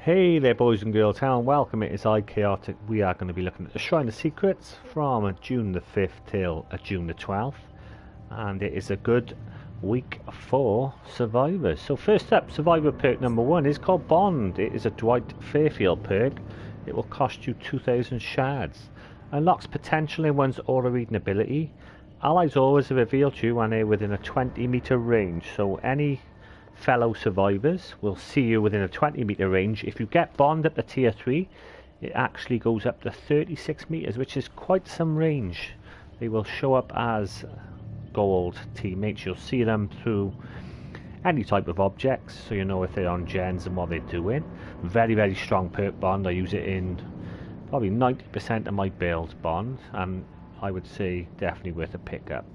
Hey there boys and girls, how and welcome, it is iChaotic. We are going to be looking at the Shrine of Secrets from June the 5th till June the 12th. And it is a good week for survivors. So first up, survivor perk number 1 is called Bond. It is a Dwight Fairfield perk. It will cost you 2000 shards. Unlocks potential in one's aura reading ability. Allies always are revealed to you when they're within a 20-meter range. So any fellow survivors will see you within a 20-meter range. If you get Bond up to tier 3, it actually goes up to 36 meters, which is quite some range. They will show up as gold teammates. You'll see them through any type of objects, so you know if they're on gens and what they're doing. Very strong perk, Bond. I use it in probably 90% of my builds, Bond, and I would say definitely worth a pickup.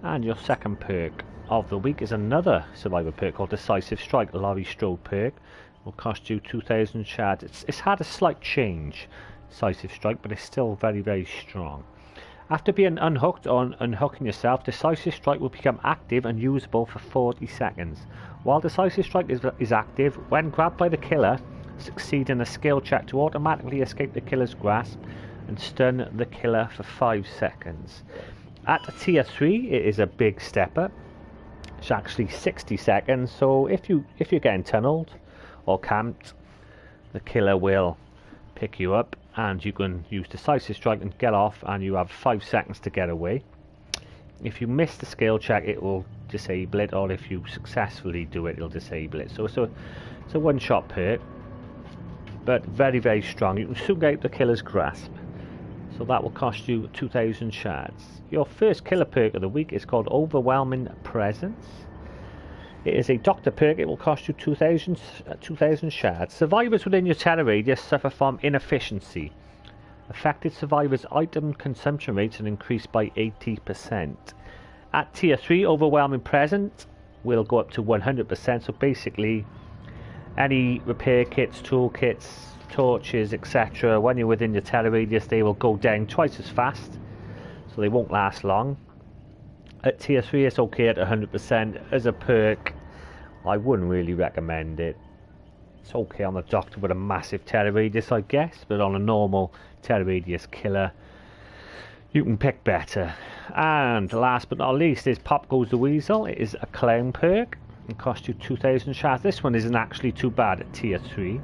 And your second perk of the week is another survivor perk called Decisive Strike. Laurie Strode perk will cost you 2000 shards. It's had a slight change, Decisive Strike, but it's still very strong. After being unhooked or unhooking yourself, Decisive Strike will become active and usable for 40 seconds. While Decisive Strike is active, when grabbed by the killer, succeed in a skill check to automatically escape the killer's grasp and stun the killer for 5 seconds. At tier 3, it is a big step up. It's actually 60 seconds, so if you're getting tunneled or camped, the killer will pick you up and you can use Decisive Strike and get off, and you have 5 seconds to get away. If you miss the skill check, it will disable it, or if you successfully do it, it'll disable it. So it's a one-shot perk, but very strong. You can soon get the killer's grasp. So that will cost you 2000 shards. Your first killer perk of the week is called Overwhelming Presence. It is a doctor perk. It will cost you 2000 shards. Survivors within your terror radius suffer from inefficiency. Affected survivors' item consumption rates are increased by 80%. At tier 3, Overwhelming Presence will go up to 100%. So basically, any repair kits, toolkits, torches, etc., when you're within your terror radius, they will go down twice as fast, so they won't last long. At tier 3, it's okay at 100%. As a perk, I wouldn't really recommend it. It's okay on the doctor with a massive terror radius, I guess, but on a normal terror radius killer, you can pick better. And last but not least is Pop Goes the Weasel. It is a clown perk. It costs you 2000 shards. This one isn't actually too bad at tier 3.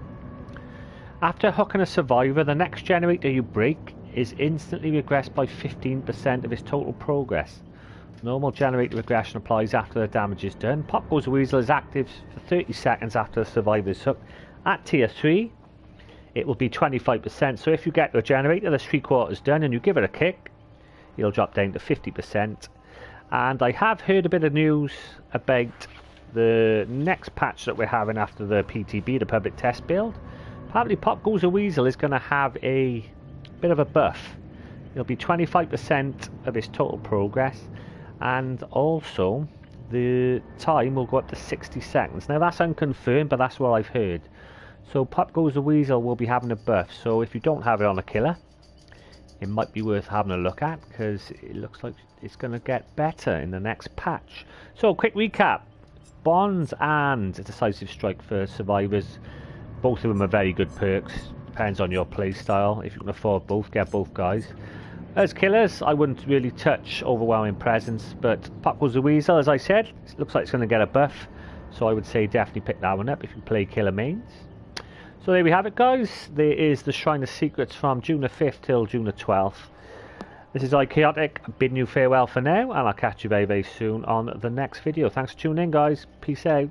After hooking a survivor, the next generator you break is instantly regressed by 15% of its total progress. Normal generator regression applies after the damage is done. Pop Goes the Weasel is active for 30 seconds after the survivor is hooked. At tier 3, it will be 25%. So if you get the generator that's 3/4 done and you give it a kick, it'll drop down to 50%. And I have heard a bit of news about the next patch that we're having after the PTB, the public test build. Apparently Pop Goes the Weasel is going to have a bit of a buff. It'll be 25% of its total progress, and also the time will go up to 60 seconds. Now that's unconfirmed, but that's what I've heard. So Pop Goes the Weasel will be having a buff, so if you don't have it on a killer, it might be worth having a look at, because it looks like it's going to get better in the next patch. So quick recap: Bonds and Decisive Strike for survivors. Both of them are very good perks. Depends on your playstyle. If you can afford both, get both guys. As killers, I wouldn't really touch Overwhelming Presence, but Pop Goes the Weasel, as I said, it looks like it's going to get a buff. So I would say definitely pick that one up if you play killer mains. So there we have it, guys. There is the Shrine of Secrets from June the 5th till June the 12th. This is iChaotic, bidding you farewell for now, and I'll catch you very soon on the next video. Thanks for tuning in, guys. Peace out.